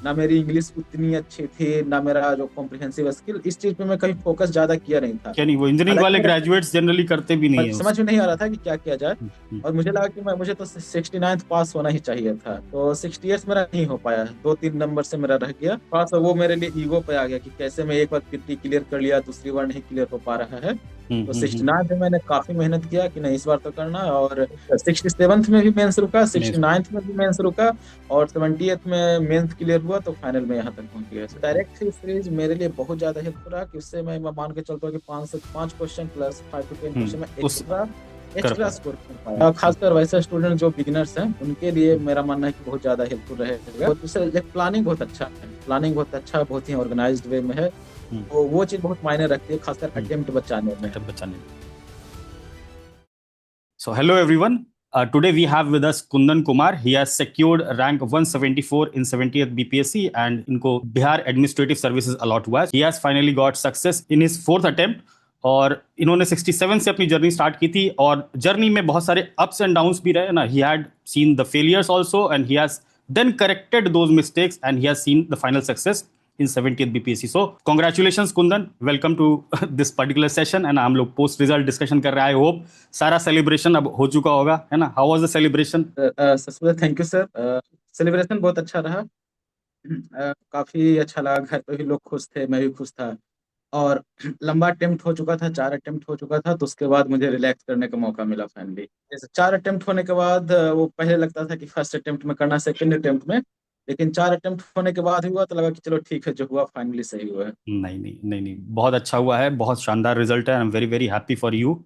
ना मेरी इंग्लिश उतनी अच्छी थी, ना मेरा जो कॉम्प्रिहेंसिव स्किल, इस चीज पे मैं कहीं फोकस ज्यादा किया नहीं था। क्या नहीं, वो इंजीनियरिंग हालांकि वाले मेरा ग्रेजुएट्स जनरली करते भी नहीं है समझ उस। में नहीं आ रहा था कि क्या किया जाए। हम्म, और मुझे लगा कि मुझे तो 69th पास होना ही चाहिए था, तो 68 मेरा नहीं हो पाया, 2-3 नंबर से मेरा रह गया। थोड़ा सा वो मेरे लिए ईगो पे आ गया कि कैसे मैं एक बार पीटी क्लियर कर लिया, दूसरी बार नहीं क्लियर हो पा रहा है। तो 69 में मैंने काफी मेहनत किया कि नहीं, इस बार तो करना है। और 67th में भी मेंस रुका, नहीं। 69th में भी मेंस रुका, और 70th में मेंस क्लियर हुआ, तो फाइनल में यहाँ तक पहुंच गया। डायरेक्ट सीरीज मेरे लिए बहुत ज्यादा हेल्पफुल रहा कि उससे मैं मान के चलता हूँ कि 5 क्वेश्चन प्लस 5 to 10 क्वेश्चन में उस एक्स्ट्रा कर एक्स्ट्रा पाए। स्कोर कर पाया। खासकर वैसे स्टूडेंट जो बिगिनर्स हैं, उनके लिए मेरा मानना है कि बहुत ज्यादा हेल्पफुल रहेगा। और दूसरा, एक प्लानिंग बहुत अच्छा है, प्लानिंग बहुत अच्छा, बहुत ही ऑर्गेनाइज्ड वे में है। तो वो चीज बहुत मायने रखती है, खासकर अटेम्प्ट बचाने में। तब बचाने। So, hello everyone. Today we have with us Kundan Kumar. He has secured rank 174 in 70th BPSC and इनको बिहार एडमिनिस्ट्रेटिव सर्विसेज अलॉट हुआ है. He has finally got success in his fourth attempt. और इन्होंने 67 से अपनी जर्नी स्टार्ट की थी और जर्नी में बहुत सारे अप्स एंड डाउन्स भी रहे ना. He had seen the failures also and he has then corrected those mistakes and he has seen the final success in 70th BPSC. So congratulations Kundan, welcome to this particular session and हम लोग post result discussion कर रहे हैं. I hope सारा celebration अब हो चुका होगा, है ना? How was the celebration? सबसे थैंक यू सर। सेलिब्रेशन बहुत अच्छा रहा। काफी अच्छा लगा, घर पे भी लोग खुश थे, मैं भी खुश था। और लंबा अटेम्प्ट हो चुका था, 4 अटेम्प्ट हो चुका था, तो उसके बाद मुझे रिलैक्स करने का मौका मिला फाइनली। जैसे 4 अटेम्प्ट होने के बाद वो पहले लगता था कि फर्स्ट अटेम्प्ट में करना, सेकंड अटेम्प्ट में, लेकिन 4 अटेम्प्ट होने के बाद हुआ तो लगा कि चलो ठीक है, जो हुआ फाइनली सही हुआ है। नहीं नहीं नहीं नहीं, बहुत अच्छा हुआ है, बहुत शानदार रिजल्ट है. I am very very happy for you.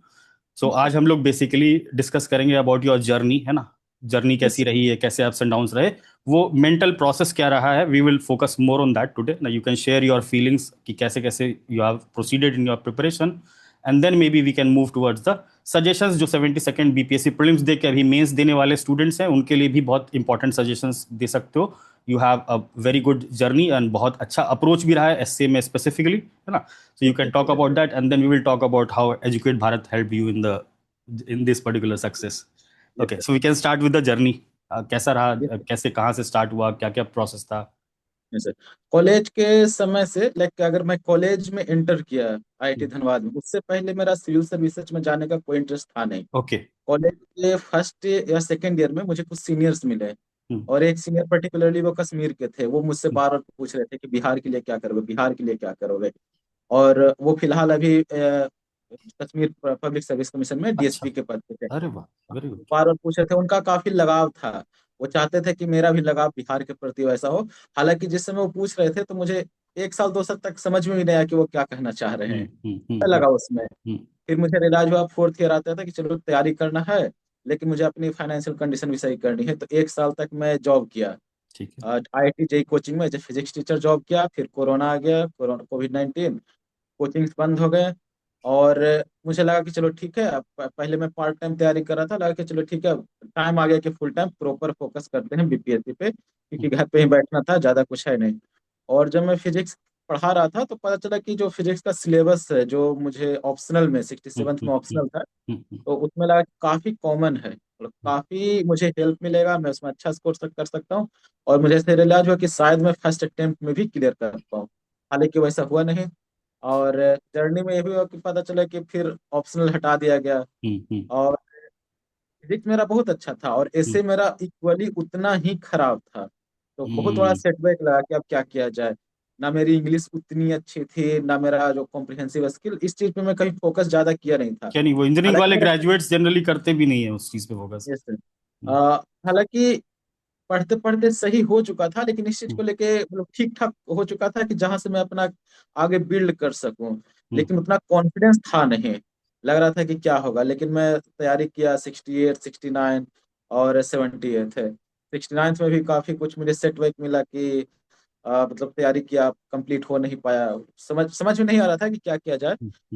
So आज हम लोग बेसिकली डिस्कस करेंगे अबाउट योर जर्नी, है ना? जर्नी कैसी यस। रही है, कैसे अप्स एंड डाउन्स रहे, वो मेंटल प्रोसेस क्या रहा है. We will focus more on that today ना. You can share your feelings कि कैसे कैसे you have proceeded in your preparation and then maybe we can move towards the suggestions जो 72nd बीपीएससी प्रीलिम्स दे के अभी mains देने वाले students हैं उनके लिए भी बहुत इंपॉर्टेंट सजेशंस दे सकते हो. You have a very good journey and बहुत अच्छा अप्रोच भी रहा है एसए में स्पेसिफिकली, है ना? So you can talk about that and then we will talk about how Educate Bharat helped you in this particular success. Yes Okay, sir. so we can start with the journey. कैसा रहा, yes कैसे कहाँ से start हुआ, क्या क्या process था? Sir. College के समय से, लाइक अगर मैं कॉलेज में इंटर किया आईआईटी धनबाद में, उससे पहले मेरा सिविल सर्विसेज में जाने का कोई इंटरेस्ट था नहीं। ओके. कॉलेज के फर्स्ट या सेकेंड ईयर में मुझे कुछ सीनियर्स मिले, हम्म. और एक सीनियर पर्टिकुलरली वो कश्मीर के थे। वो मुझसे बार बार पूछ रहे थे कि बिहार के लिए क्या करोगे, बिहार के लिए क्या करोगे। और वो फिलहाल अभी कश्मीर पब्लिक सर्विस कमीशन में अच्छा. डीएसपी के पद पे थे। अरे वाह, वेरी गुड. बार बार पूछ रहे थे, उनका काफी लगाव था। वो चाहते थे कि मेरा भी लगाव बिहार के प्रति वैसा हो। हालांकि जिस समय वो पूछ रहे थे, तो मुझे 1 साल 2 साल तक समझ में भी नहीं आया कि वो क्या कहना चाह रहे हैं, क्या लगा उसमें। हम्म. फिर मुझे रियलाइज हुआ, फोर्थ ईयर आता था, कि चलो तैयारी करना है, लेकिन मुझे अपनी फाइनेंशियल कंडीशन भी सही करनी है। तो 1 साल तक मैं जॉब किया ठीक है. आईआईटी जेई कोचिंग में, जब फिजिक्स टीचर जॉब किया। फिर कोरोना आ गया, कोरोना कोविड-19, कोचिंग्स बंद हो गए। और मुझे लगा कि चलो ठीक है, अब पहले मैं पार्ट टाइम तैयारी कर रहा था, लगा कि चलो ठीक है, टाइम आ गया कि फुल टाइम प्रॉपर फोकस करते हैं बीपीएससी पे, क्योंकि घर पे ही बैठना था, ज्यादा कुछ है नहीं। और जब मैं फिजिक्स पढ़ा रहा था, तो पता चला कि जो फिजिक्स का सिलेबस है, जो मुझे ऑप्शनल में 67th में ऑप्शनल था, तो उसमें लगा कि काफी कॉमन है, और काफी मुझे हेल्प मिलेगा, मैं उसमें अच्छा स्कोर कर सकता हूँ। और मुझे ऐसे रियलाइज हुआ कि शायद मैं फर्स्ट अटेम्प्ट में भी क्लियर कर पाऊँ। हालांकि वैसा हुआ नहीं। और जर्नी में ये भी हुआ कि पता चला कि फिर ऑप्शनल हटा दिया गया। और फिजिक्स मेरा बहुत अच्छा था, और ऐसे मेरा इक्वली उतना ही खराब था। तो बहुत बड़ा सेटबैक लगा कि अब क्या किया जाए। ना मेरी इंग्लिश उतनी अच्छी थी, ना मेरा जो कॉम्प्रिहेंसिव स्किल, इस चीज पे मैं कहीं फोकस ज्यादा किया नहीं था। क्या नहीं, वो इंजीनियरिंग हालांकि वाले मेरा ग्रेजुएट्स जनरली करते भी नहीं है उस चीज पे फोकस. Yes sir. हालांकि पढ़ते पढ़ते सही हो चुका था, लेकिन इस चीज को लेके मतलब ठीक ठाक हो चुका था कि जहां से मैं अपना आगे बिल्ड कर सकूं। लेकिन उतना कॉन्फिडेंस था नहीं। लग रहा था कि क्या होगा, लेकिन मैं तैयारी किया, 68, 69 और 78 है। 69 में भी काफी कुछ मुझे सेटबैक मिला कि मतलब तैयारी किया, कंप्लीट हो नहीं पाया। समझ में नहीं आ रहा था कि क्या किया जाए।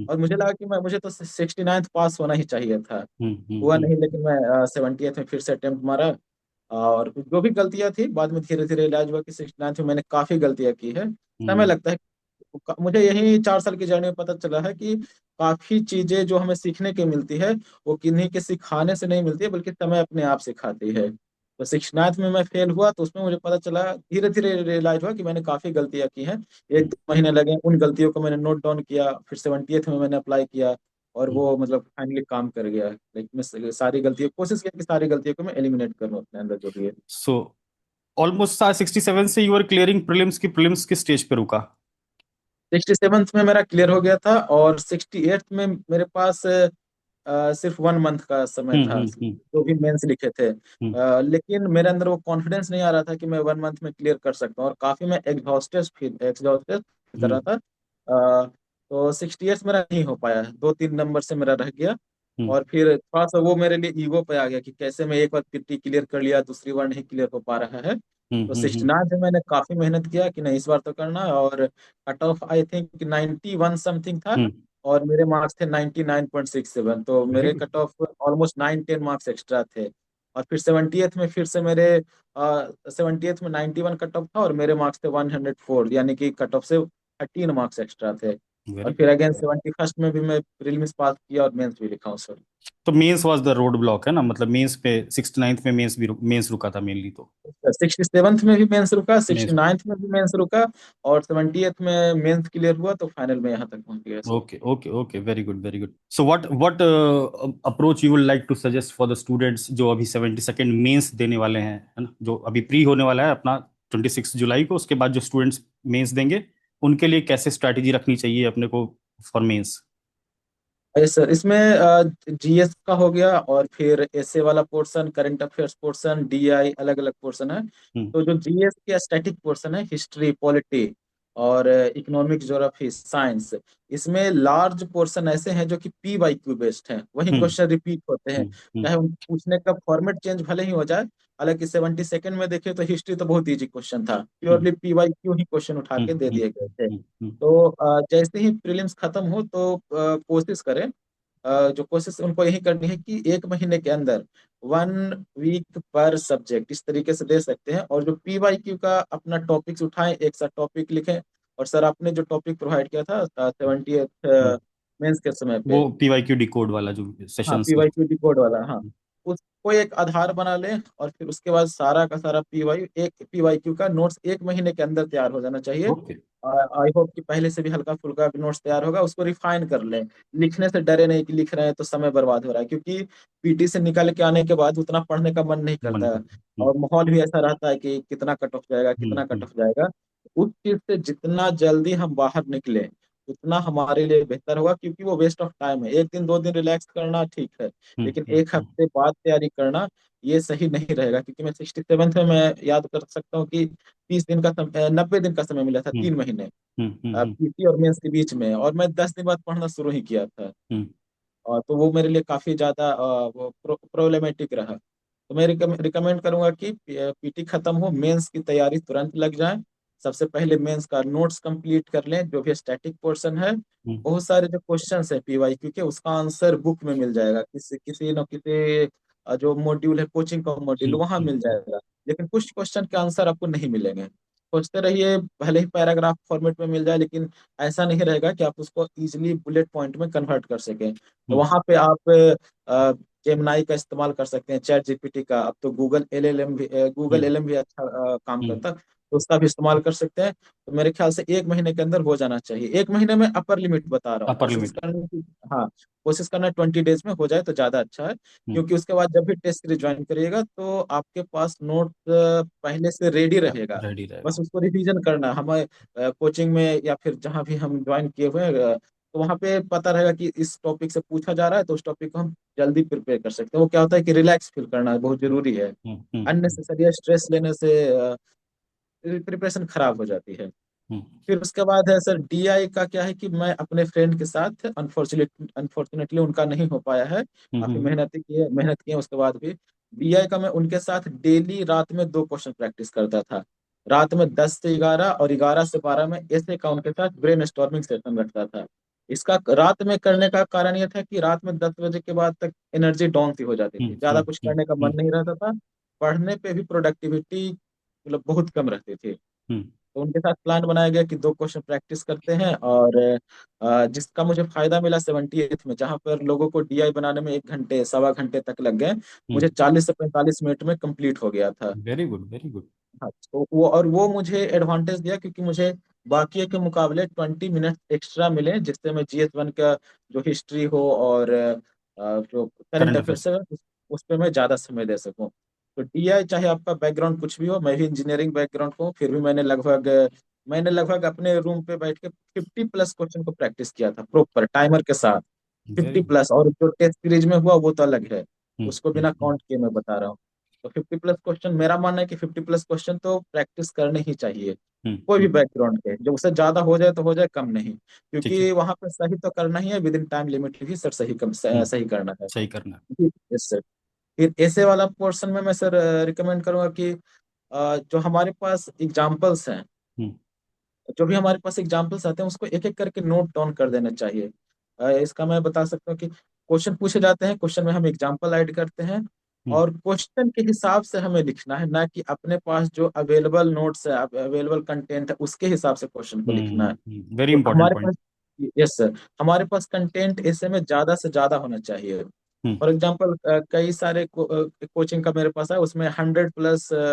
और मुझे लगा कि मुझे तो 69th पास होना ही चाहिए था। हुआ नहीं, लेकिन मैं 70th में फिर से अटेम्प्ट मारा। और जो भी गलतियां थी, बाद में धीरे धीरे इलाज हुआ कि 69th में मैंने काफी गलतियां की है, समय लगता है। मुझे यही 4 साल की जर्नी में पता चला है कि काफी चीजें जो हमें सीखने की मिलती है, वो किन्हीं के सिखाने से नहीं मिलती है, बल्कि समय अपने आप सिखाती है। तो 69th में मैं फेल हुआ, तो उसमें मुझे पता चला, धीरे धीरे रियलाइज हुआ कि मैंने काफी गलतियां की हैं। एक हम्म, दो महीने लगे, उन गलतियों को मैंने नोट डाउन किया, फिर 70th में मैंने अप्लाई किया, और हम्म। वो मतलब फाइनली काम कर गया। लाइक मैं सारी गलतियों, कोशिश किया कि सारी गलतियों को मैं एलिमिनेट करूँ अपने अंदर जो भी है। सो ऑलमोस्ट 67 से यू आर क्लियरिंग प्रीलिम्स की, प्रीलिम्स किस स्टेज पे रुका? 67th में मेरा क्लियर हो गया था, और 68th में मेरे पास सिर्फ 1 मंथ का समय था हम्म। जो भी मेंस लिखे थे। हम्म लेकिन मेरे अंदर वो कॉन्फिडेंस नहीं आ रहा था कि मैं 1 मंथ में क्लियर कर सकता हूँ, और काफी मैं एग्जॉस्टेड कर रहा हम्म था। तो 68 मेरा नहीं हो पाया, 2-3 नंबर से मेरा रह गया। हम्म और फिर थोड़ा सा वो मेरे लिए ईगो पे आ गया कि कैसे मैं एक बार पीटी क्लियर कर लिया, दूसरी बार नहीं क्लियर हो पा रहा है। तो हम्म। 69 में मैंने काफी मेहनत किया कि नहीं, इस बार तो करना है। और cut off I think 91 something था, हम्म। और मेरे मार्क्स थे 99.67, तो वेरी मेरे good. Cut off almost 9-10 marks extra थे। और फिर 70th में फिर से मेरे 70th में 91 कट ऑफ था, और मेरे मार्क्स थे 104, यानी कि कट ऑफ से 13 मार्क्स एक्स्ट्रा थे। और वेरी फिर गुड। अगेन 71st में भी मैं प्रीलिम्स पास किया, और मेंस भी लिखा हूँ सर। तो mains was the roadblock है ना, मतलब मेंस पे 69th में मेंस भी मेंस रुका था मेनली तो। 67th में भी मेंस रुका, मेंस। 69th में भी मेंस रुका, और 70th में मेंस क्लियर हुआ, तो फाइनल में यहाँ तक पहुंच गया sir. Okay, okay, okay. Very good, very good. So what approach you would like to suggest for the students जो अभी 72nd मेंस देने वाले हैं, है ना, जो अभी प्री होने वाला है अपना 26 जुलाई को, उसके बाद जो स्टूडेंट्स मेंस देंगे, उनके लिए कैसे स्ट्रैटेजी रखनी चाहिए अपने को फॉर मेंस? यस सर, इसमें जीएस का हो गया, और फिर एसए वाला portion, current affairs portion, DI, अलग अलग पोर्शन है। हम्म तो जो जीएस का स्टैटिक पोर्शन है, हिस्ट्री, पॉलिटी, और इकोनॉमिक, ज्योग्राफी, साइंस, इसमें लार्ज पोर्शन ऐसे हैं जो कि पी वाई क्यू बेस्ड हैं, वही हम्म क्वेश्चन रिपीट होते हैं, हम्म चाहे उन पूछने का फॉर्मेट चेंज भले ही हो जाए। हालांकि 72nd में देखे तो हिस्ट्री तो बहुत इजी क्वेश्चन था, हम्म प्योरली पी वाई क्यू ही क्वेश्चन उठा हम्म के दे हम्म दिए गए थे। हम्म तो जैसे ही प्रीलिम्स खत्म हो, तो कोशिश करें, जो कोशिश उनको यही करनी है कि 1 महीने के अंदर 1 वीक पर सब्जेक्ट इस तरीके से दे सकते हैं, और जो पी वाई क्यू का अपना टॉपिक्स उठाएं, एक साथ टॉपिक लिखें। और सर, आपने जो टॉपिक प्रोवाइड किया था 70th हम्म। मेंस के समय वो पे, PYQ डिकोड वाला जो हाँ, सेशंस। पीवाईक्यू डिकोड वाला, हाँ, उसको एक आधार बना लें, और फिर उसके बाद सारा का सारा पीवाईक्यू का नोट्स 1 महीने के अंदर तैयार हो जाना चाहिए। ओके। आई होप कि पहले से भी हल्का फुल्का नोट्स तैयार होगा, उसको रिफाइन कर लें। लिखने से डरे नहीं कि लिख रहे हैं तो समय बर्बाद हो रहा है, क्योंकि पीटी से निकल के आने के बाद उतना पढ़ने का मन नहीं मन करता कर। है। और माहौल भी ऐसा रहता है कि कितना कट ऑफ जाएगा, कितना कट हम्म। ऑफ जाएगा। उस चीज से जितना जल्दी हम बाहर निकले, उतना हमारे लिए बेहतर होगा, क्योंकि वो वेस्ट ऑफ टाइम है। 1 दिन 2 दिन रिलैक्स करना ठीक है, लेकिन एक हम्म। हफ्ते बाद तैयारी करना ये सही नहीं रहेगा। क्योंकि मैं 67th में मैं याद कर सकता हूँ कि 30 दिन का 90 दिन का समय मिला था, हम्म 3 महीने हम्म। पीटी और मेंस के बीच में, और मैं 10 दिन बाद पढ़ना शुरू ही किया था। हम्म और तो वो मेरे लिए काफी ज्यादा प्रॉब्लमेटिक रहा। तो मैं रिकमेंड करूंगा कि पीटी खत्म हो, मेंस की तैयारी तुरंत लग जाए। सबसे पहले मेंस का नोट्स कंप्लीट कर लें, जो भी स्टैटिक पोर्शन है। हम्म बहुत सारे जो क्वेश्चंस है पीवाईक्यू के, उसका आंसर बुक में मिल जाएगा, किसी किसी न किसी जो मॉड्यूल है, कोचिंग का मॉड्यूल, वहां मिल हम्म जाएगा। लेकिन कुछ क्वेश्चन के आंसर आपको नहीं मिलेंगे। सोचते रहिए, भले ही पैराग्राफ फॉर्मेट में मिल जाए, लेकिन ऐसा नहीं रहेगा कि आप उसको इजीली बुलेट पॉइंट में कन्वर्ट कर सकें। तो हम्म वहां पे आप जेमिनाई का इस्तेमाल कर सकते हैं, चैट जीपीटी का। अब तो गूगल हम्म एलएम भी अच्छा काम हम्म। करता है, तो उसका भी इस्तेमाल कर सकते हैं। तो मेरे ख्याल से 1 महीने के अंदर हो जाना चाहिए। 1 महीने में अपर लिमिट बता रहा हूँ, अपर कोशिश लिमिट। करने की, हाँ, कोशिश करना 20 डेज में हो जाए तो ज्यादा अच्छा है। हम्म। क्योंकि उसके बाद जब भी टेस्ट सीरीज ज्वाइन करिएगा, तो आपके पास नोट पहले से रेडी रहेगा। रेडी बस रहेगा। उसको रिवीजन करना है। हमें कोचिंग में या फिर जहाँ भी हम ज्वाइन किए हुए हैं, तो वहाँ पे पता रहेगा कि इस टॉपिक से पूछा जा रहा है, तो उस टॉपिक को हम जल्दी प्रिपेयर कर सकते हैं। वो क्या होता है कि रिलैक्स फील करना बहुत जरूरी है। हम्म। अननेसेसरी स्ट्रेस लेने से प्रिपरेशन खराब हो जाती है। हम्म फिर उसके बाद है सर, डीआई का क्या है कि मैं अपने फ्रेंड के साथ, अनफॉर्चुनेटली उनका नहीं हो पाया है, काफी हम्म मेहनत की है उसके बाद भी। डीआई का मैं उनके साथ डेली रात में 2 क्वेश्चन प्रैक्टिस करता था। रात में 10 से 11 और 11 से 12 में ऐसे का उनके साथ ब्रेन स्टॉर्मिंग सेशन रखता था। इसका रात में करने का कारण यह था कि रात में 10 बजे के बाद तक एनर्जी डाउन सी हो जाती थी, ज्यादा कुछ करने का मन नहीं रहता था। पढ़ने पे भी प्रोडक्टिविटी मतलब बहुत कम रहती थी। तो उनके साथ प्लान बनाया गया कि 2 क्वेश्चन प्रैक्टिस करते हैं, और जिसका मुझे फायदा मिला 78th में, जहाँ पर लोगों को डीआई बनाने में 1 घंटे सवा घंटे तक लग गए, मुझे 40 से 45 मिनट में कंप्लीट हो गया था। Very good, very good. हाँ, तो वो मुझे एडवांटेज दिया, क्योंकि मुझे बाकी के मुकाबले 20 मिनट एक्स्ट्रा मिले, जिससे मैं GS1 का जो हिस्ट्री हो और जो करंट करंट अफेयर्स अफेयर्स। है उस पर मैं ज़्यादा समय दे सकूं। तो डीआई, चाहे आपका बैकग्राउंड कुछ भी हो, मैं भी इंजीनियरिंग बैकग्राउंड को, फिर भी मैंने लगभग अपने रूम पे बैठ के 50+ क्वेश्चन को प्रैक्टिस किया था, प्रॉपर टाइमर के साथ। Very fifty good. प्लस और जो टेस्ट सीरीज में हुआ वो तो अलग है, हम्म, उसको हम्म, बिना काउंट किए मैं बता रहा हूँ। तो 50+ क्वेश्चन, मेरा मानना है कि 50+ क्वेश्चन तो प्रैक्टिस करने ही चाहिए, हम्म, कोई भी हम्म, बैकग्राउंड के। जो उससे ज्यादा हो जाए तो हो जाए, कम नहीं, ठीक है। क्योंकि वहां पर सही तो करना ही है, विद इन टाइम लिमिट भी सर, सही हम्म, सही करना है। सही करना। Yes sir. फिर ऐसे वाला पोर्शन में मैं सर रिकमेंड करूंगा कि जो हमारे पास एग्जाम्पल्स हैं, हम्म, जो भी हमारे पास एग्जाम्पल्स आते हैं उसको एक एक करके नोट डाउन कर देना चाहिए। इसका मैं बता सकता हूँ कि क्वेश्चन पूछे जाते हैं, क्वेश्चन में हम एग्जाम्पल ऐड करते हैं, हम्म, और क्वेश्चन के हिसाब से हमें लिखना है, ना कि अपने पास जो अवेलेबल नोट्स है, अवेलेबल कंटेंट है, उसके हिसाब से क्वेश्चन को लिखना है। वेरी तो इंपॉर्टेंट हमारे पॉइंट। पास, यस सर, हमारे पास कंटेंट ऐसे में ज्यादा से ज्यादा होना चाहिए। हम्म, फॉर एग्जाम्पल, कई सारे कोचिंग का मेरे पास है, उसमें 100+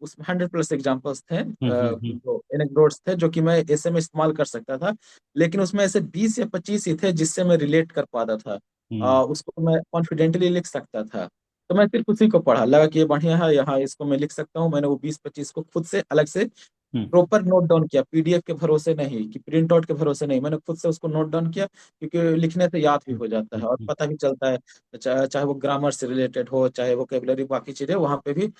उसमें 100+ एग्जाम्पल्स थे, हम्म, जो एनेक्डोट्स थे, जो कि मैं ऐसे में इस्तेमाल कर सकता था। लेकिन उसमें ऐसे 20 या 25 ही थे जिससे मैं रिलेट कर पाता था, हम्म, उसको मैं कॉन्फिडेंटली लिख सकता था। तो मैं सिर्फ उसी को पढ़ा, लगा कि ये बढ़िया है, यहाँ इसको मैं लिख सकता हूँ। मैंने वो 20-25 को खुद से अलग से हम्म, प्रॉपर नोट डाउन किया, पीडीएफ के भरोसे नहीं, कि प्रिंट आउट के भरोसे नहीं, मैंने खुद से उसको नोट डाउन किया, क्योंकि लिखने से याद भी हम्म, हो जाता है हम्म, और पता भी चलता है। चाहे वो ग्रामर से रिलेटेड हो, चाहे वोकेबलरी, बाकी चीजें, वहां पे भी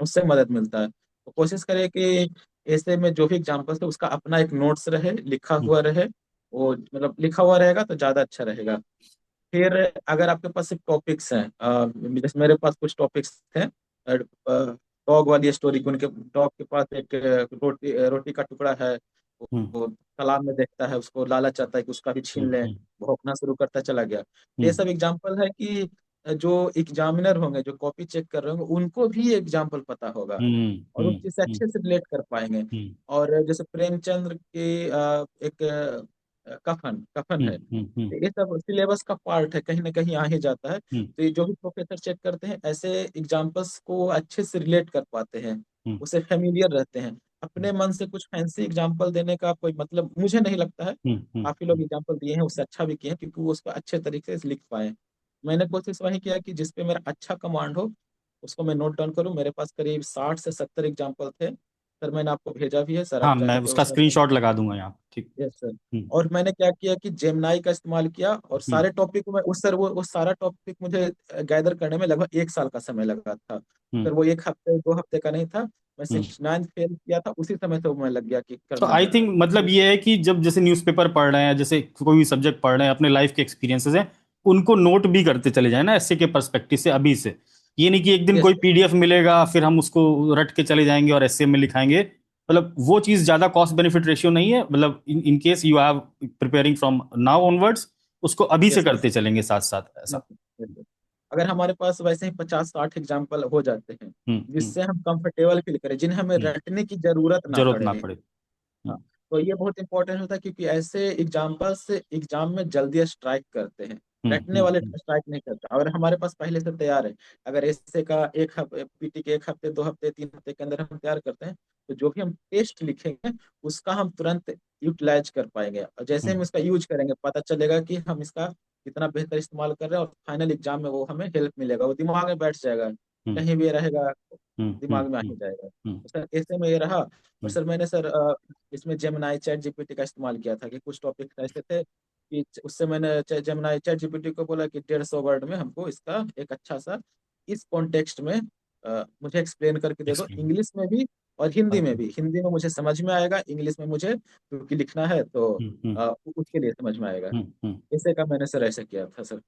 उससे मदद मिलता है। तो कोशिश करें कि ऐसे में जो भी एग्जाम्पल्स है उसका अपना एक नोट्स रहे, लिखा हम्म, हुआ रहे। वो मतलब लिखा हुआ रहेगा तो ज्यादा अच्छा रहेगा। फिर अगर आपके पास सिर्फ टॉपिक्स हैं, जैसे मेरे पास कुछ टॉपिक्स थे, डॉग वाली स्टोरी की, उनके डॉग के पास एक रोटी रोटी का टुकड़ा है, हम्म, वो तालाब में देखता है, उसको लालच आता है कि उसका भी छीन हम्म, लें, भौंकना शुरू करता चला गया। तो ये हम्म, सब एग्जाम्पल है कि जो एग्जामिनर होंगे, जो कॉपी चेक कर रहे होंगे, उनको भी एग्जाम्पल पता होगा, हम्म, और उस चीज से हम्म, अच्छे से रिलेट कर पाएंगे। हम्म, और जैसे प्रेमचंद्र के एक कफन कफन हम्म, है, हम्म, हम्म, ये सब सिलेबस का पार्ट है, कहीं ना कहीं आ ही जाता है। हम्म, तो ये जो भी प्रोफेसर चेक करते हैं, ऐसे एग्जाम्पल्स को अच्छे से रिलेट कर पाते हैं, हम्म, उसे फेमिलियर रहते हैं। अपने मन से कुछ फैंसी एग्जाम्पल देने का कोई मतलब मुझे नहीं लगता है। हम्म, काफी लोग एग्जाम्पल दिए हैं, उससे अच्छा भी किए हैं, क्योंकि वो उसको अच्छे तरीके से लिख पाए। मैंने कोशिश वही किया कि जिसपे मेरा अच्छा कमांड हो, उसको मैं नोट डाउन करूं। मेरे पास करीब 60 से 70 एग्जाम्पल थे सर, मैंने आपको भेजा भी है सर, हाँ, आप मैं चाहें तो उसका उसमें से। स्क्रीनशॉट लगा दूंगा यहाँ, ठीक। Yes sir. हम्म, और मैंने क्या किया कि जेमिनाई का इस्तेमाल किया, और हम्म, सारे टॉपिक को मैं उस सर वो सारा टॉपिक मुझे गैदर करने में लगभग 1 साल का समय लगा था हम्म, सर। वो 1 हफ्ते 2 हफ्ते का नहीं था। मैं हम्म। 69 फेल किया था, उसी समय से मैं लग गया कि तो करना आई है। थिंक मतलब ये है कि जब जैसे न्यूज़पेपर पढ़ रहे हैं, जैसे कोई भी सब्जेक्ट पढ़ रहे हैं, अपने लाइफ के एक्सपीरियंसेस हैं, उनको नोट भी करते चले जाए ना, ऐसे के पर्सपेक्टिव से अभी से। ये नहीं कि एक दिन यस कोई पीडीएफ मिलेगा फिर हम उसको रट के चले जाएंगे और एसए में लिखाएंगे। मतलब वो चीज ज्यादा कॉस्ट बेनिफिट रेशियो नहीं है। मतलब in case you have preparing from now onwards, उसको अभी से यस करते चलेंगे साथ साथ यस। ऐसा। अगर हमारे पास वैसे ही 50-60 एग्जाम्पल हो जाते हैं, हम्म, जिससे हम कंफर्टेबल फील करें, जिन्हें हमें हम्म, रटने की जरूरत ना जरूरत ना पड़े। पड़े। हाँ, हम्म, तो ये बहुत इंपॉर्टेंट होता है, क्योंकि ऐसे एग्जाम्पल से एग्जाम में जल्दी स्ट्राइक करते हैं, हम्म, रटने वाले स्ट्राइक नहीं करते। अगर हमारे पास पहले से तैयार है, अगर ऐसे का एक हफ्ते, पीटी के 1 हफ्ते 2 हफ्ते 3 हफ्ते के अंदर हम तैयार करते हैं, तो जो भी हम टेस्ट लिखेंगे उसका हम तुरंत यूटिलाइज कर पाएंगे, और जैसे हम हम्म, इसका यूज करेंगे, पता चलेगा कि हम इसका कितना बेहतर इस्तेमाल कर रहे हैं, और फाइनल एग्जाम में वो हमें हेल्प मिलेगा, वो दिमाग में बैठ जाएगा, हम्म, कहीं भी रहेगा, हम्म, हम्म, दिमाग में आ ही हम्म, जाएगा। हम्म, तो सर ऐसे में ये रहा। और हम्म, सर मैंने सर इसमें जेमिनाई चैट जीपीटी का इस्तेमाल किया था, कि कुछ टॉपिक ऐसे थे कि उससे मैंने जेमिनाई चैट जीपीटी को बोला कि 150 वर्ड में हमको इसका एक अच्छा सा, इस कॉन्टेक्स्ट में मुझे एक्सप्लेन करके दे दो, एक्सप्लेन। इंग्लिश में भी और हिंदी में भी। हिंदी में मुझे समझ में आएगा, इंग्लिश में मुझे क्योंकि लिखना है तो हम्म, हम्म, उसके लिए समझ में आएगा। हम्म। ऐसे का मैंने सर ऐसे किया था sir.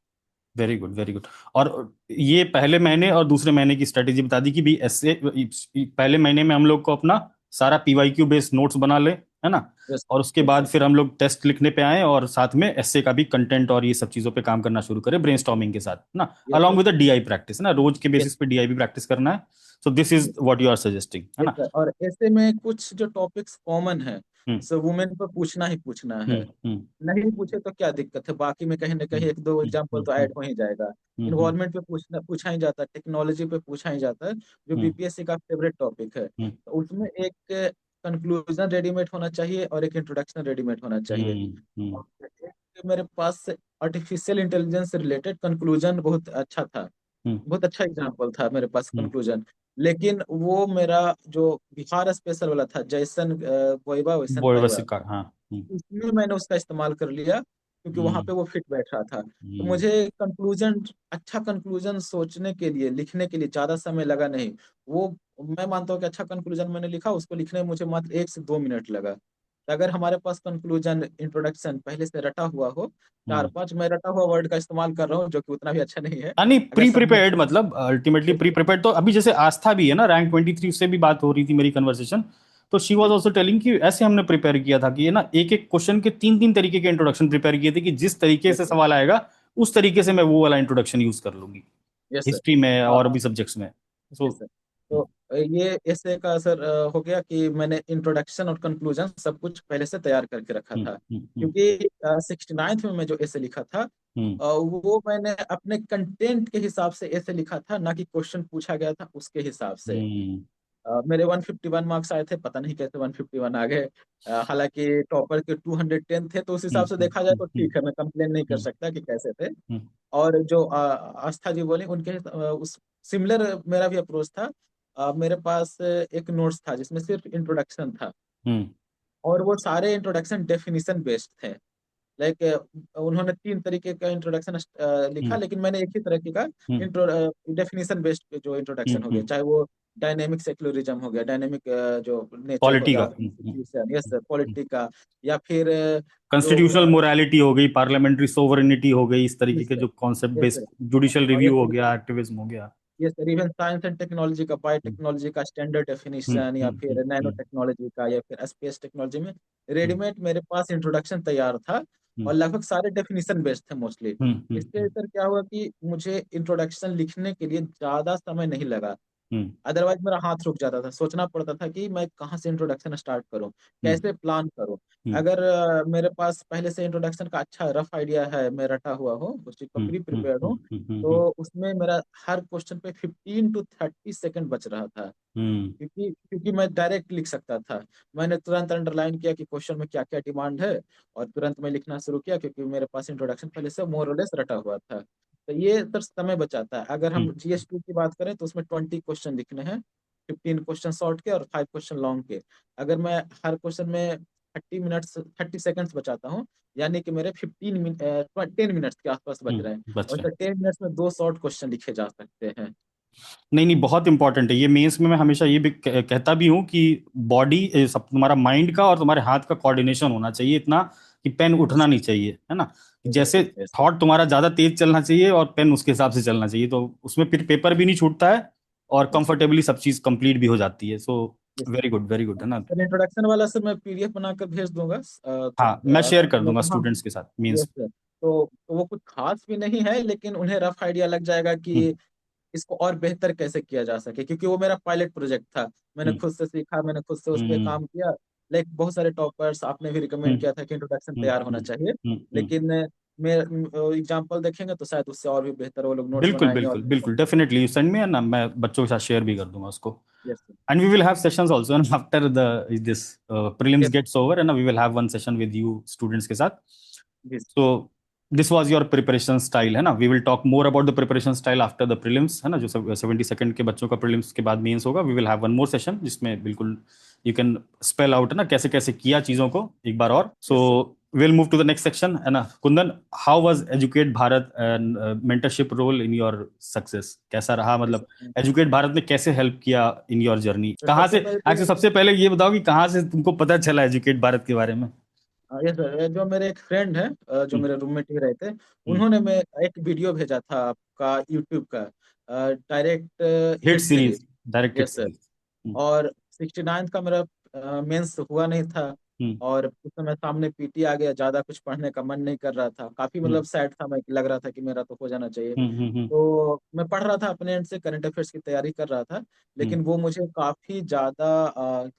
Very good, very good. और ये पहले महीने और दूसरे महीने की स्ट्रेटेजी बता दी कि भी ऐसे पहले महीने में हम लोग को अपना सारा पीवाईक्यू बेस्ड नोट्स बना ले, है ना। यस और उसके यस बाद फिर हम लोग टेस्ट लिखने पे आए और साथ में एसए का भी कंटेंट और ये सब चीजों पे काम करना शुरू करें ब्रेनस्टॉर्मिंग के साथ, है ना, yes along with the DI practice, है ना, रोज के यस बेसिस पे डीआई भी प्रैक्टिस करना है। So this is yes what you are suggesting, है यस ना। सर। और ऐसे में कुछ जो टॉपिक्स कॉमन है, हम्म सो वुमेन को पूछना ही पूछना है। हम्म नहीं पूछे तो क्या दिक्कत है, बाकी में कहीं ना कहीं हम्म एक दो हम्म एग्जाम्पल हम्म तो हम्म ऐड हो ही जाएगा। हम्म इन्वायरमेंट पे पूछा ही जाता है, टेक्नोलॉजी पे पूछा ही जाता है, जो हम्म बीपीएससी का फेवरेट टॉपिक है। हम्म तो उसमें एक कंक्लूजन रेडीमेड होना चाहिए और एक इंट्रोडक्शन रेडीमेड होना चाहिए। हम्म और एक मेरे पास आर्टिफिशियल इंटेलिजेंस से रिलेटेड कंक्लूजन बहुत अच्छा था, हम्म बहुत अच्छा एग्जाम्पल था मेरे पास हम्म कंक्लूजन। लेकिन वो मेरा जो बिहार स्पेशल वाला था, जैसन वोइवा वैसन वैसे पाइवा, का, हाँ। उसमें मैंने उसका इस्तेमाल कर लिया क्योंकि वहां हम्म पे वो फिट बैठ रहा था। तो हम्म मुझे कंक्लूजन, अच्छा कंक्लूजन सोचने के लिए, लिखने के लिए ज्यादा समय लगा नहीं। वो, मैं मानता हूँ कि अच्छा कंक्लूजन मैंने लिखा, उसको लिखने में मुझे मात्र 1 से 2 मिनट लगा। तो अगर हमारे पास कंक्लूजन इंट्रोडक्शन पहले से रटा हुआ हो, चार हम्म पांच, मैं रटा हुआ वर्ड का इस्तेमाल कर रहा हूँ जो कि उतना भी अच्छा नहीं है। यानी अगर प्री सामने प्रिपेयर्ड, मतलब अल्टीमेटली प्री प्रिपेयर्ड। तो अभी जैसे आस्था भी है ना, रैंक 23, उससे भी बात हो रही थी मेरी कन्वर्सेशन। तो she was ji also telling कि ऐसे हमने प्रिपेयर किया था कि ये ना एक एक क्वेश्चन के तीन तीन तरीके के इंट्रोडक्शन प्रिपेयर किए थे, कि जिस तरीके यस से सर सवाल आएगा उस तरीके से मैं वो वाला इंट्रोडक्शन यूज कर लूंगी, यस सर। हिस्ट्री में और भी सब्जेक्ट्स में। So yes sir. तो ये ऐसे का असर हो गया कि मैंने इंट्रोडक्शन और कंक्लूजन सब कुछ पहले से तैयार करके रखा था। हम्म क्योंकि 69th में मैं जो ऐसे लिखा था, हम्म वो मैंने अपने कंटेंट के हिसाब से ऐसे लिखा था, ना कि क्वेश्चन पूछा गया था उसके हिसाब से। हम्म मेरे 151 मार्क्स आए थे, पता नहीं कैसे 151 आ गए। हालांकि टॉपर के 210 थे, तो उस हिसाब से देखा जाए तो ठीक है, मैं कंप्लेन नहीं कर हम्म सकता कि कैसे थे। हम्म और जो आस्था जी बोली उनके उस सिमिलर मेरा भी अप्रोच था। मेरे पास एक नोट्स था जिसमें सिर्फ इंट्रोडक्शन था, हम्म और वो सारे इंट्रोडक्शन डेफिनेशन बेस्ड थे। लाइक उन्होंने 3 तरीके का इंट्रोडक्शन लिखा, हम्म लेकिन मैंने एक ही तरीके का हम्म इंट्रो डेफिनेशन बेस्ड जो इंट्रोडक्शन हो गया, हम्म चाहे वो डायनेमिक सेक्युलरिज्म हो गया, डायनेमिक जो नेचर पॉलिटी होगा का, of institution, yes sir, polity का, या फिर जो कॉन्स्टिट्यूशनल मोरालिटी हो गई, पार्लियामेंट्री सोवरेनिटी हो गई, इस तरीके यस के सर जो concept yes based, sir. Judicial और रिव्यू हो गया, एक्टिविज्म हो गया। ये sir, even science and technology का, हम्म बायोटेक्नोलॉजी का स्टैंडर्ड डेफिनेशन, या फिर नैनो हम्म टेक्नोलॉजी का, या फिर स्पेस टेक्नोलॉजी में हम्म रेडीमेड मेरे पास इंट्रोडक्शन तैयार था। हम्म और लगभग सारे डेफिनेशन बेस्ड थे मोस्टली। इससे हम्म सर क्या हुआ कि मुझे इंट्रोडक्शन लिखने के लिए ज्यादा समय नहीं लगा। हम्म अदरवाइज मेरा हाथ रुक जाता था, सोचना पड़ता था कि मैं कहाँ से इंट्रोडक्शन स्टार्ट करूँ, हम्म कैसे प्लान करूँ। हम्म अगर मेरे पास पहले से इंट्रोडक्शन का अच्छा रफ आइडिया है, मैं रटा हुआ हूँ, उस चीज का प्री प्रिपेयर्ड हूँ, तो उसमें मेरा हर क्वेश्चन पे 15 to 30 सेकंड बच रहा था। हम्म क्योंकि क्योंकि मैं डायरेक्ट लिख सकता था। मैंने तुरंत अंडरलाइन किया कि क्वेश्चन में क्या क्या डिमांड है, और तुरंत मैं लिखना शुरू किया, क्योंकि मेरे पास इंट्रोडक्शन पहले से मोर और लेस रटा हुआ था। तो ये सर समय बचाता है। अगर हम जीएस 2 की बात करें तो उसमें 20 क्वेश्चन लिखने हैं, 15 क्वेश्चन शॉर्ट के और 5 क्वेश्चन लॉन्ग के। अगर मैं हर क्वेश्चन में 30 मिनट्स 30 सेकंड्स बचाता हूँ, यानी कि मेरे 15 मिनट 10 मिनट्स के आसपास बच रहे हैं। बच और रहे सर हैं। 10 मिनट्स में 2 शॉर्ट क्वेश्चन लिखे जा सकते हैं। नहीं नहीं, बहुत इंपॉर्टेंट है ये। मेंस में मैं हमेशा ये भी कहता भी हूँ कि बॉडी सब, तुम्हारा माइंड का और तुम्हारे हाथ का कोऑर्डिनेशन होना चाहिए इतना कि पेन उठना यस नहीं चाहिए, है ना। यस जैसे यस थॉट तुम्हारा ज्यादा तेज चलना चाहिए और पेन उसके हिसाब से चलना चाहिए, तो उसमें फिर पेपर भी नहीं छूटता है और यस कंफर्टेबली सब चीज कंप्लीट भी हो जाती है। सो यस वेरी गुड, है ना। सर। इंट्रोडक्शन वाला सर मैं पीडीएफ बनाकर भेज दूंगा। तो हाँ, मैं शेयर कर दूंगा हाँ, स्टूडेंट्स के साथ यस मीन्स। सर। तो वो कुछ खास भी नहीं है, लेकिन उन्हें रफ आइडिया लग जाएगा हम्म कि इसको और बेहतर कैसे किया जा सके, क्योंकि वो मेरा पायलट प्रोजेक्ट था। मैंने हम्म खुद से सीखा, मैंने खुद से उस पर हम्म काम किया। लाइक बहुत सारे टॉपर्स आपने भी हम्म रिकमेंड किया था कि इंट्रोडक्शन हम्म तैयार होना हम्म चाहिए। हम्म। लेकिन मैं एग्जाम्पल देखेंगे तो शायद उससे और भी बेहतर वो लोग नोट्स बिल्कुल बनाएंगे और बिल्कुल बिल्कुल, डेफिनेटली यू सेंड मी, है ना, मैं बच्चों के साथ शेयर भी कर दूंगा उसको। Yes And we will have sessions also, and after the this prelims yes gets over, and we will have one session with you students के साथ. Yes So this was your preparation style, है ना। We will talk more about the preparation style after the prelims, है ना, जो 72nd के बच्चों का prelims के बाद मेंस होगा। We will have one more session जिसमें बिल्कुल you can spell out, है ना, कैसे कैसे किया चीजों को एक बार और। So yes we'll move to the next section, है ना। Kundan, how was Educate Bharat and mentorship role in your success? कैसा रहा, मतलब सर। एजुकेट भारत ने कैसे हेल्प किया इन योर जर्नी? तो कहाँ सबसे से, पहले एक्चुअली तो सबसे पहले ये बताओ कि कहाँ से तुमको पता चला एजुकेट भारत के बारे में? यस सर, जो मेरे एक फ्रेंड है, जो हम्म मेरे रूममेट ही रहते, हम्म उन्होंने मैं एक वीडियो भेजा था आपका यूट्यूब का, direct hit hit series. Series, directed yes sir. Series. और 69 का मेरा मेंस हुआ नहीं था। हम्म और उस समय सामने पीटी आ गया, ज्यादा कुछ पढ़ने का मन नहीं कर रहा था, काफी हम्म मतलब सैड था मैं, लग रहा था कि मेरा तो हो जाना चाहिए। हम्म तो मैं पढ़ रहा था अपने एंड से, करंट अफेयर्स की तैयारी कर रहा था, हम्म लेकिन वो मुझे काफी ज्यादा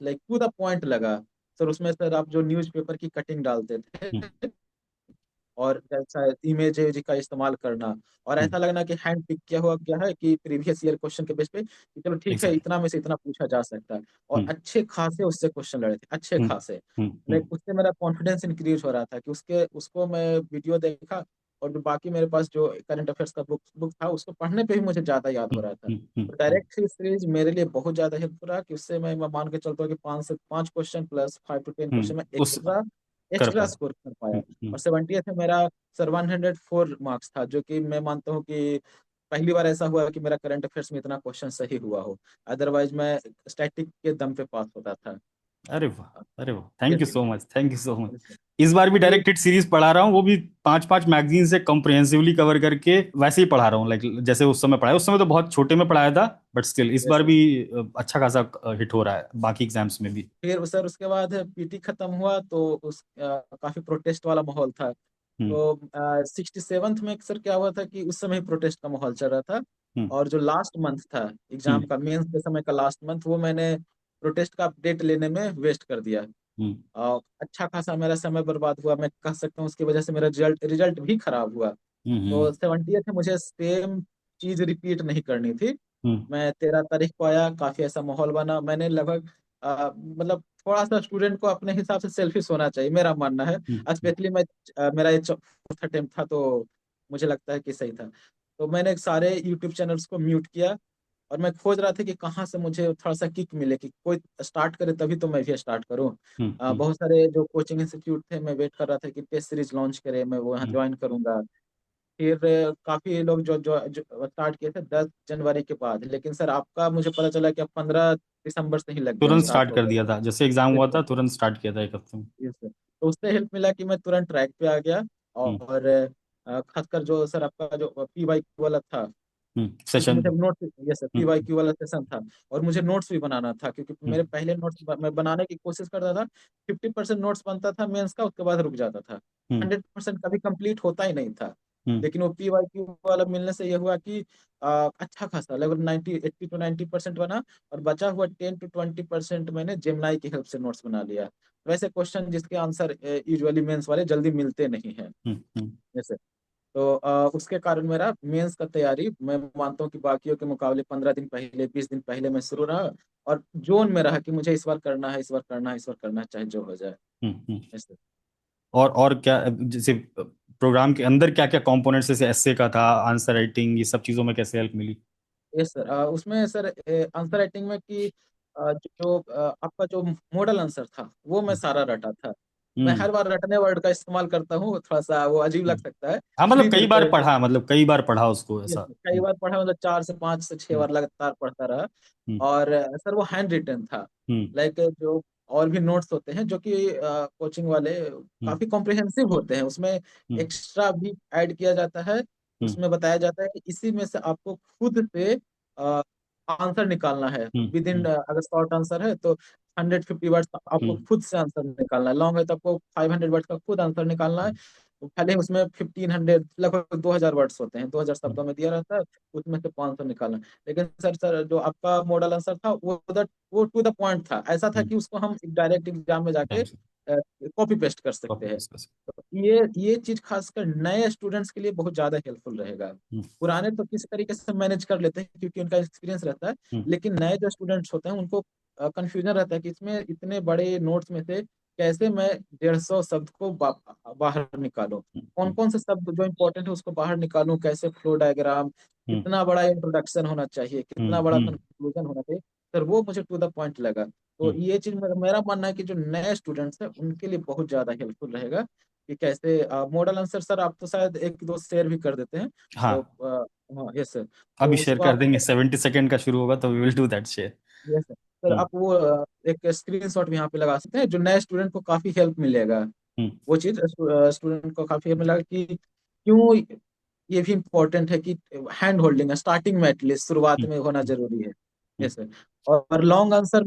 लाइक टू द पॉइंट लगा। सर उसमें सर आप जो न्यूज़पेपर की कटिंग डालते हम्म थे और जैसा इमेज का इस्तेमाल करना, और हम्म ऐसा लगना कि हैंड पिक किया हुआ क्या है कि प्रीवियस ईयर क्वेश्चन के बेस पे कि चलो ठीक है, एग्जैक्टली। इतना में से इतना पूछा जा सकता है। और हम्म अच्छे खासे उससे क्वेश्चन लड़े थे, अच्छे हम्म खासे। हम्म लाइक उससे मेरा कॉन्फिडेंस इंक्रीज हो रहा था कि उसके उसको मैं वीडियो देखा, और जो बाकी मेरे पास जो करंट अफेयर्स का बुक बुक था, उसको पढ़ने पे भी मुझे ज्यादा याद हो हम्म रहा था। हम्म हम्म तो हम्म डायरेक्ट सीरीज मेरे लिए बहुत ज्यादा हेल्पफुल रहा, कि उससे मैं मान के चलता हूँ कि 5 से 5 क्वेश्चन प्लस 5 to 10 क्वेश्चन में उस एक्स्ट्रा कर एक्स्ट्रा पाए। स्कोर कर पाया। हम्म। और 70th में मेरा सर 104 मार्क्स था, जो कि मैं मानता हूँ कि पहली बार ऐसा हुआ कि मेरा करंट अफेयर्स में इतना क्वेश्चन सही हुआ हो। अदरवाइज मैं स्टैटिक के दम पे पास होता था। अरे वाह, अरे वाह, thank you yes so much, thank you so much. Yes. इस बार भी ये डायरेक्ट हिट सीरीज पढ़ा रहा हूँ, वो भी 5 5 मैगजीन से कॉम्प्रिहेंसिवली कवर करके वैसे ही पढ़ा रहा हूँ, लाइक जैसे उस समय पढ़ाया, उस समय तो बहुत छोटे में पढ़ाया था, बट स्टिल इस यस बार सर। भी अच्छा खासा हिट हो रहा है बाकी एग्जाम्स में भी। फिर सर उसके बाद पीटी खत्म हुआ तो काफी प्रोटेस्ट वाला माहौल था। हम्म तो 67th में सर क्या हुआ था कि उस समय प्रोटेस्ट का माहौल चल रहा था। हम्म और जो लास्ट मंथ था हम्म एग्जाम का, मेंस के समय का लास्ट मंथ, वो मैंने प्रोटेस्ट का अपडेट लेने में वेस्ट कर दिया। हम्म और अच्छा खासा मेरा समय बर्बाद हुआ, मैं कह सकता हूँ। उसकी वजह से मेरा रिजल्ट रिजल्ट भी खराब हुआ। हम्म तो 70th में मुझे सेम चीज रिपीट नहीं करनी थी। हम्म मैं 13 तारीख को आया, काफी ऐसा माहौल बना, मैंने लगभग मतलब थोड़ा सा स्टूडेंट को अपने हिसाब से सेल्फिश होना चाहिए, मेरा मानना है। हम्म स्पेशली मैं मेरा ये चौथा अटेम्प्ट था, तो मुझे लगता है कि सही था। तो मैंने सारे यूट्यूब चैनल्स को म्यूट किया, और मैं खोज रहा था कि कहाँ से मुझे थोड़ा सा किक मिले, कि कोई स्टार्ट करे तभी तो मैं भी स्टार्ट करूँ। हम्म बहुत सारे जो कोचिंग इंस्टीट्यूट थे, मैं वेट कर रहा था कि टेस्ट सीरीज लॉन्च करे, मैं वो यहाँ हम्म। ज्वाइन करूंगा। फिर काफी लोग जो स्टार्ट किए थे 10 जनवरी के बाद, लेकिन सर आपका मुझे पता चला कि अब 15 दिसंबर से ही लग गए, तुरंत स्टार्ट स्टार्ट हो कर गए। दिया था, जैसे एग्जाम यस हुआ सर। था तुरंत स्टार्ट किया था एक हफ्ते में। Yes sir. तो उससे हेल्प मिला कि मैं तुरंत ट्रैक पे आ गया। हम्म और खासकर जो सर आपका जो पी वाई क्यू वाला था, क्योंकि सेशन। मुझे नोट्स, यस सर, पी हम्म वाई क्यू वाला सेशन था, और मुझे नोट्स भी बनाना था, क्योंकि हम्म मेरे पहले नोट्स मैं बनाने की कोशिश करता था। 50% नोट्स बनता था मेंस का, उसके बाद रुक जाता था। हम्म 100% कभी कंप्लीट होता ही नहीं था। हम्म लेकिन वो पी वाई क्यू वाला मिलने से ये हुआ कि अच्छा खासा लगभग 80 to 90% बना। और बचा हुआ 10 to 20% मैंने जेमिनाई की हेल्प से नोट्स बना लिया। वैसे क्वेश्चन जिसके आंसर यूजुअली मेंस वाले जल्दी मिलते नहीं हैं। हम्म। जैसे तो उसके कारण मेरा मेंस का तैयारी, मैं मानता हूँ कि बाकियों के मुकाबले 15 दिन पहले, 20 दिन पहले मैं शुरू रहा। और जोन में रहा कि मुझे इस बार करना है, इस बार करना है, इस बार करना है, चाहे जो हो जाए। हम्म। ऐसे। और क्या, जैसे प्रोग्राम के अंदर क्या क्या कंपोनेंट्स, जैसे एस्से का था, आंसर राइटिंग, ये सब चीजों में कैसे हेल्प मिली? Yes sir. उसमें सर आंसर राइटिंग में कि जो आपका जो मॉडल आंसर था, वो मैं सारा रटा था। मैं हम्म हर बार रटने वर्ड का इस्तेमाल करता हूँ, थोड़ा सा वो अजीब लग हम्म। सकता है। हाँ, मतलब प्री कई बार प्रिपेयर। पढ़ा, मतलब कई बार पढ़ा उसको यस, ऐसा। कई बार पढ़ा, मतलब 4 से 5 से 6 हम्म बार लगातार पढ़ता रहा। हम्म और सर वो हैंड रिटन था। हम्म लाइक जो और भी नोट्स होते हैं जो कि कोचिंग वाले हम्म काफी कॉम्प्रिहेंसिव होते हैं, उसमें हम्म एक्स्ट्रा भी ऐड किया जाता है। हम्म उसमें बताया जाता है कि इसी में से आपको खुद से आंसर निकालना है। विद इन, हम्म अगर शॉर्ट आंसर है तो 150 वर्ड्स आपको हम्म खुद से आंसर निकालना है, लॉन्ग है तो आपको 500 वर्ड्स का खुद आंसर निकालना है। तो पहले उसमें 1500, लगभग 2000 वर्ड्स होते हैं, 2000 शब्दों में दिया रहता है, उसमें से 500 निकालना। लेकिन सर जो आपका मॉडल आंसर था, वो टू द पॉइंट था, ऐसा था हम्म। कि उसको हम डायरेक्ट एग्जाम में जाके टाइम से कॉपी पेस्ट कर सकते कॉपी हैं। पेस्ट कर सकते। तो ये चीज खासकर नए स्टूडेंट्स के लिए बहुत ज्यादा हेल्पफुल रहेगा। हम्म पुराने तो किसी तरीके से मैनेज कर लेते हैं क्योंकि उनका एक्सपीरियंस रहता है। हम्म लेकिन नए जो स्टूडेंट्स होते हैं उनको कंफ्यूजन रहता है कि इसमें इतने बड़े नोट्स में से कैसे मैं 150 शब्द को बाहर निकालूं, कौन हम्म कौन से शब्द जो इंपॉर्टेंट है उसको बाहर निकालूं, कैसे फ्लो डायग्राम, हम्म कितना बड़ा इंट्रोडक्शन होना चाहिए, कितना बड़ा हम्म कंक्लूजन होना चाहिए। सर वो मुझे टू द पॉइंट लगा। तो हम्म। ये चीज मेरा मानना है कि जो नए स्टूडेंट्स हैं उनके लिए बहुत ज्यादा हेल्पफुल रहेगा कि कैसे मॉडल आंसर। सर आप तो शायद एक दो शेयर भी कर देते हैं, तो हाँ, हाँ यस सर। तो अभी शेयर उसको कर आप, देंगे, 70 सेकेंड का शुरू होगा तो we will do that share. Yes sir, sir hmm आप वो एक स्क्रीनशॉट भी यहाँ पे लगा सकते हैं, जो नए स्टूडेंट को काफी हेल्प मिलेगा। हम्म वो चीज स्टूडेंट को काफी हेल्प मिलेगा कि क्यों ये भी इम्पोर्टेंट है कि हैंड होल्डिंग स्टार्टिंग में एटलीस्ट शुरुआत हम्म में होना हम्म जरूरी है। हम्म यस सर। और लॉन्ग आंसर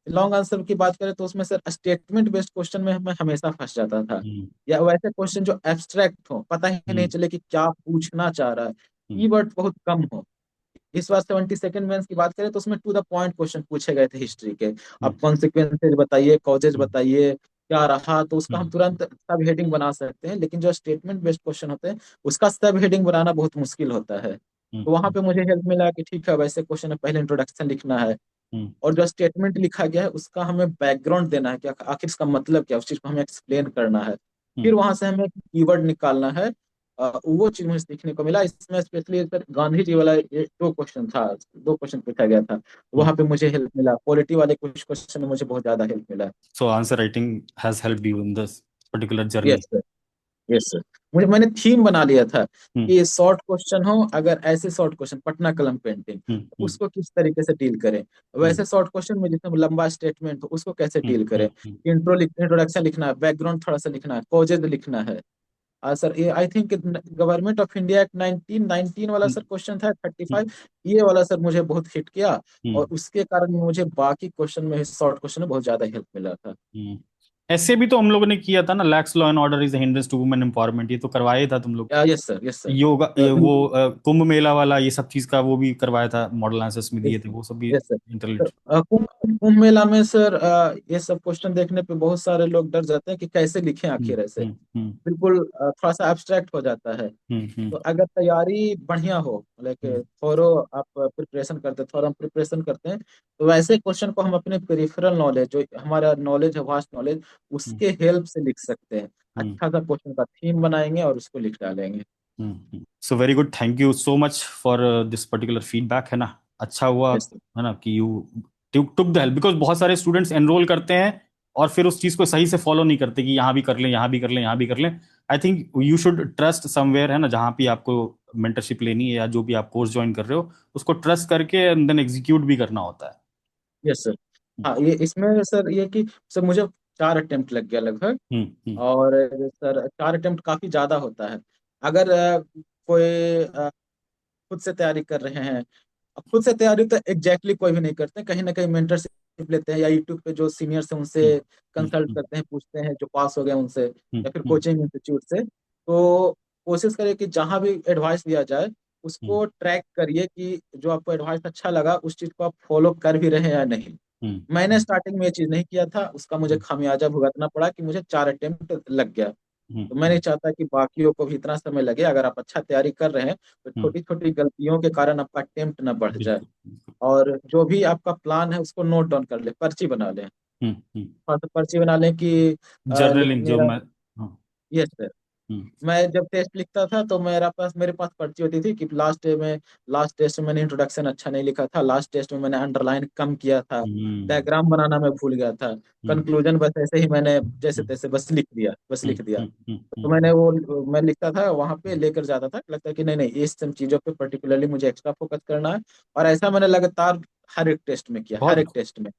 लॉन्ग आंसर की बात करें तो उसमें सर स्टेटमेंट बेस्ड क्वेश्चन में मैं हमेशा फंस जाता था, हम्म या वैसे क्वेश्चन जो एब्स्ट्रैक्ट हो, पता ही नहीं हम्म चले कि क्या पूछना चाह रहा है, हम्म कीवर्ड बहुत कम हो। इस बार 72nd मेंस की बात करें तो उसमें टू द पॉइंट क्वेश्चन पूछे गए थे हिस्ट्री के। हम्म आप कॉन्सिक्वेंसेज बताइए, कॉजेज हम्म बताइए, क्या रहा, तो उसका हम हम्म तुरंत सब हेडिंग बना सकते हैं। लेकिन जो स्टेटमेंट बेस्ड क्वेश्चन होते हैं उसका सब हेडिंग बनाना बहुत मुश्किल होता है। तो वहां हम्म पे मुझे हेल्प मिला कि ठीक है, वैसे क्वेश्चन में पहले इंट्रोडक्शन लिखना है, हम्म और जो स्टेटमेंट लिखा गया है उसका हमें बैकग्राउंड देना है कि आखिर इसका मतलब क्या है, उस चीज को हमें एक्सप्लेन करना है। फिर हम्म वहां से हमें कीवर्ड निकालना है। वो चीज मुझे सीखने को मिला। इसमें स्पेशली गांधी जी वाला ये दो क्वेश्चन था, दो क्वेश्चन पूछा गया था, हम्म वहां पे मुझे हेल्प मिला। पॉलिटी वाले कुछ क्वेश्चन में मुझे बहुत ज्यादा हेल्प मिला। So answer writing has helped you in this particular journey. Yes, yes sir. मैंने थीम बना लिया था हम्म कि शॉर्ट क्वेश्चन हो, अगर ऐसे शॉर्ट क्वेश्चन पटना कलम पेंटिंग, हम्म हम्म उसको किस तरीके से डील करें। हम्म वैसे शॉर्ट क्वेश्चन में जिसमें लंबा स्टेटमेंट हो उसको कैसे हम्म डील करें। हम्म इंट्रोडक्शन लिखना है, बैकग्राउंड थोड़ा सा लिखना है, कॉजेज लिखना है। सर ये I think government of India act 1919 वाला सर क्वेश्चन था, हम्म 35। ये वाला सर मुझे बहुत हिट किया, और हम्म उसके कारण मुझे बाकी क्वेश्चन में, शॉर्ट क्वेश्चन में बहुत ज्यादा हेल्प मिला था। हम्म। ऐसे भी तो हम लोगों ने किया था ना, lax law and order is hindrance to women empowerment, ये तो करवाया था तुम लोग। Yes sir, yes sir. Yoga ये वो कुंभ मेला वाला ये सब चीज का वो भी करवाया था, मॉडल आंसर्स में दिए थे वो सब भी यस सर। इंटरलेट। कुंभ मेला में सर ये सब क्वेश्चन देखने पे बहुत सारे लोग डर जाते हैं कि कैसे लिखें हम्म आखिर ऐसे। हम्म हम्म बिल्कुल थोड़ा सा एब्स्ट्रैक्ट हो जाता है। हम्म तो अगर तैयारी बढ़िया हो, हम्म लाइक थोरो आप प्रिपरेशन करते हैं, थोड़ा हम प्रिपरेशन करते हैं, तो वैसे क्वेश्चन को हम अपने पेरिफेरल नॉलेज, जो हमारा नॉलेज है, वास्ट नॉलेज, हम्म उसके हेल्प से लिख सकते हैं। हम्म अच्छा सा क्वेश्चन का थीम बनाएंगे और उसको लिख डालेंगे। So very good, thank you so much for this particular feedback, है ना। अच्छा हुआ, यस है ना, कि you took the help, because बहुत सारे स्टूडेंट्स एनरोल करते हैं और फिर उस चीज को सही से फॉलो नहीं करते कि यहाँ भी कर लें, यहाँ भी कर लें, यहाँ भी कर लें। I think you should trust somewhere, है ना, जहाँ भी आपको मेंटरशिप लेनी है या जो भी आप कोर्स ज्वाइन कर रहे हो, उसको ट्रस्ट करके एंड देन एग्जीक्यूट भी करना होता है। Yes sir. हाँ, ये इसमें सर ये कि सर मुझे 4 अटेम्प्ट लग गया लगभग। हम्म और सर 4 अटेम्प्ट काफी ज्यादा होता है। अगर कोई खुद से तैयारी कर रहे हैं, अब खुद से तैयारी तो एग्जैक्टली कोई भी नहीं करते, कहीं ना कहीं मेंटरशिप लेते हैं, या यूट्यूब पे जो सीनियर्स हैं हम्म उनसे कंसल्ट हम्म करते हैं, पूछते हैं जो पास हो गए उनसे, हम्म या फिर हम्म कोचिंग इंस्टीट्यूट से। तो कोशिश करिए कि जहाँ भी एडवाइस दिया जाए हम्म उसको ट्रैक करिए कि जो आपको एडवाइस अच्छा लगा उस चीज को आप फॉलो कर भी रहे हैं या नहीं। हम्म मैंने स्टार्टिंग में ये चीज नहीं किया था, उसका मुझे हम्म खामियाजा भुगतना पड़ा कि मुझे 4 अटेम्प्ट लग गया। तो मैं हम्म नहीं चाहता कि बाकियों को भी इतना समय लगे। अगर आप अच्छा तैयारी कर रहे हैं तो हम्म, छोटी छोटी गलतियों के कारण आपका अटेम्प्ट ना बढ़ जाए। बिल्कुल बिल्कुल। और जो भी आपका प्लान है उसको नोट डाउन कर ले, पर्ची बना लें। हम्म। और तो पर्ची बना लें कि जर्नलिंग जो मेरा, मैं, हाँ। Yes sir. हम्म मैं जब टेस्ट लिखता था तो मेरे पास पर्ची होती थी कि लास्ट टेस्ट में मैंने इंट्रोडक्शन अच्छा नहीं लिखा था, लास्ट टेस्ट में मैंने अंडरलाइन कम किया था, हम्म डायग्राम बनाना मैं भूल गया था, हम्म कंक्लूजन बस ऐसे ही मैंने जैसे हम्म तैसे बस लिख दिया, बस हम्म लिख दिया। हम्म हम्म तो हम्म मैं लिखता था वहां पे लेकर जाता था, लगता है कि नहीं नहीं, इस सब चीजों पे पर्टिकुलरली मुझे एक्स्ट्रा फोकस करना है। और ऐसा मैंने लगातार हर एक टेस्ट में किया, हर बहुत, एक टेस्ट में।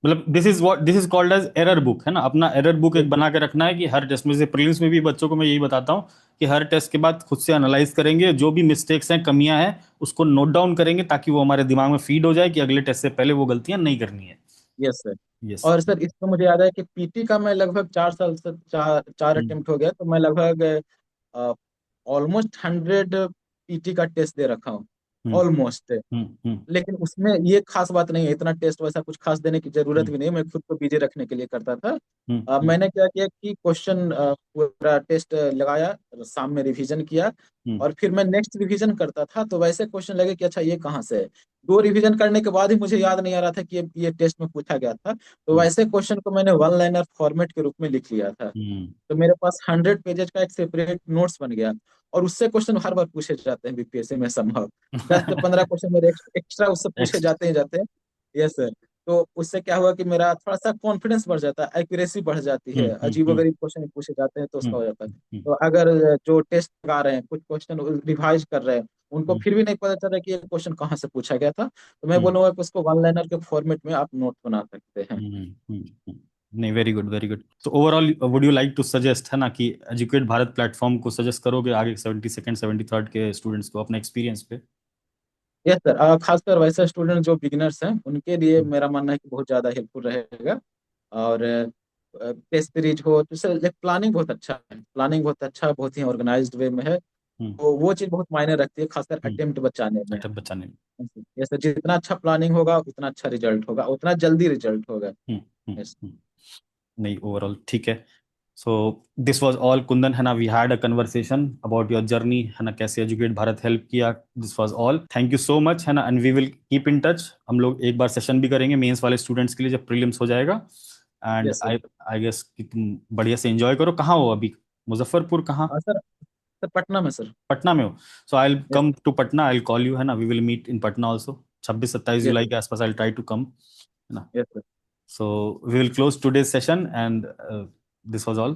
मतलब this is called as error book, है ना, अपना एरर बुक एक बना के रखना है कि हर टेस्ट में से, प्रीलिम्स में भी बच्चों को मैं यही बताता हूँ कि हर टेस्ट के बाद खुद से एनालाइज करेंगे, जो भी मिस्टेक्स हैं, कमियां हैं, उसको नोट डाउन करेंगे ताकि वो हमारे दिमाग में फीड हो जाए कि अगले टेस्ट से पहले वो गलतियां नहीं करनी है। Yes sir. यस। और सर इसमें मुझे याद है कि पीटी का मैं लगभग 4 साल से चार चार हम्म अटेम्प्ट हो गया, तो मैं लगभग ऑलमोस्ट 100 पीटी का टेस्ट दे रखा हूँ, हम्म ऑलमोस्ट। हम्म लेकिन उसमें ये खास बात नहीं है, इतना टेस्ट वैसा कुछ खास देने की जरूरत हम्म भी नहीं, मैं खुद को बिजी रखने के लिए करता था। हम्म मैंने क्या किया कि क्वेश्चन पूरा टेस्ट लगाया, शाम में रिवीजन किया, हम्म और फिर मैं नेक्स्ट रिवीजन करता था तो वैसे क्वेश्चन लगे कि अच्छा ये कहाँ से है। दो रिवीजन करने के बाद ही मुझे याद नहीं आ रहा था कि ये टेस्ट में पूछा गया था, तो हम्म वैसे क्वेश्चन को मैंने वन लाइनर फॉर्मेट के रूप में लिख लिया था। हम्म तो मेरे पास 100 पेजेज का एक सेपरेट नोट्स बन गया, और उससे क्वेश्चन हर बार पूछे जाते हैं बीपीएससी में संभव। 10 से 15 क्वेश्चन मेरे एक्स्ट्रा उससे पूछे एक्स्ट जाते ही जाते हैं। Yes sir. तो उससे क्या हुआ कि मेरा थोड़ा सा कॉन्फिडेंस बढ़ जाता है, एक्यूरेसी बढ़ जाती है, अजीबोगरीब क्वेश्चन पूछे जाते हैं तो उसका हो जाता है। हम्म तो अगर जो टेस्ट लगा रहे हैं, कुछ क्वेश्चन रिवाइज कर रहे हैं, उनको हम्म फिर भी नहीं पता चल रहा कि ये क्वेश्चन कहाँ से पूछा गया था, तो मैं हम्म बोलूंगा कि उसको वन लाइनर के फॉर्मेट में आप नोट बना सकते हैं। नहीं, वेरी गुड वेरी गुड। तो overall would you like to suggest, है ना, कि एजुकेट भारत प्लेटफॉर्म को सजेस्ट करोगे आगे 72nd 73rd के स्टूडेंट्स को अपने एक्सपीरियंस पे? यस सर, खासकर वैसे स्टूडेंट जो बिगिनर्स हैं उनके लिए हम्म, मेरा मानना है कि बहुत ज़्यादा हेल्पफुल रहेगा। और टेस्ट सीरीज हो तो सर, एक प्लानिंग बहुत अच्छा है, प्लानिंग बहुत अच्छा, बहुत ही ऑर्गेनाइज्ड वे में है। हम्म, तो वो चीज़ बहुत मायने रखती है, खासकर हम्म। अटेम्प्ट बचाने में। अच्छा, बचाने में। जैसे जितना अच्छा प्लानिंग होगा उतना अच्छा रिजल्ट होगा, उतना जल्दी रिजल्ट होगा। Hmm, hmm, yes. हम्म। नहीं, ओवरऑल ठीक है। So this was all Kundan, है ना। We had a conversation about your journey, है ना, कैसे एजुकेट भारत हेल्प किया। This was all, thank you so much, है ना। And we will keep in touch. हम लोग एक बार सेशन भी करेंगे मेंस वाले स्टूडेंट्स के लिए जब प्रीलिम्स हो जाएगा। And yes sir. I I guess कि तुम बढ़िया से एंजॉय करो। कहाँ हो अभी? मुजफ्फरपुर कहाँ? हाँ सर, सर पटना में सर। पटना में हो? So I will yes come sir. To Patna, I will call you, है ना। We will meet in Patna also, 26-27 जुलाई यस के आसपास I will try to come, है ना। Yes sir. So we will close today's session, and this was all.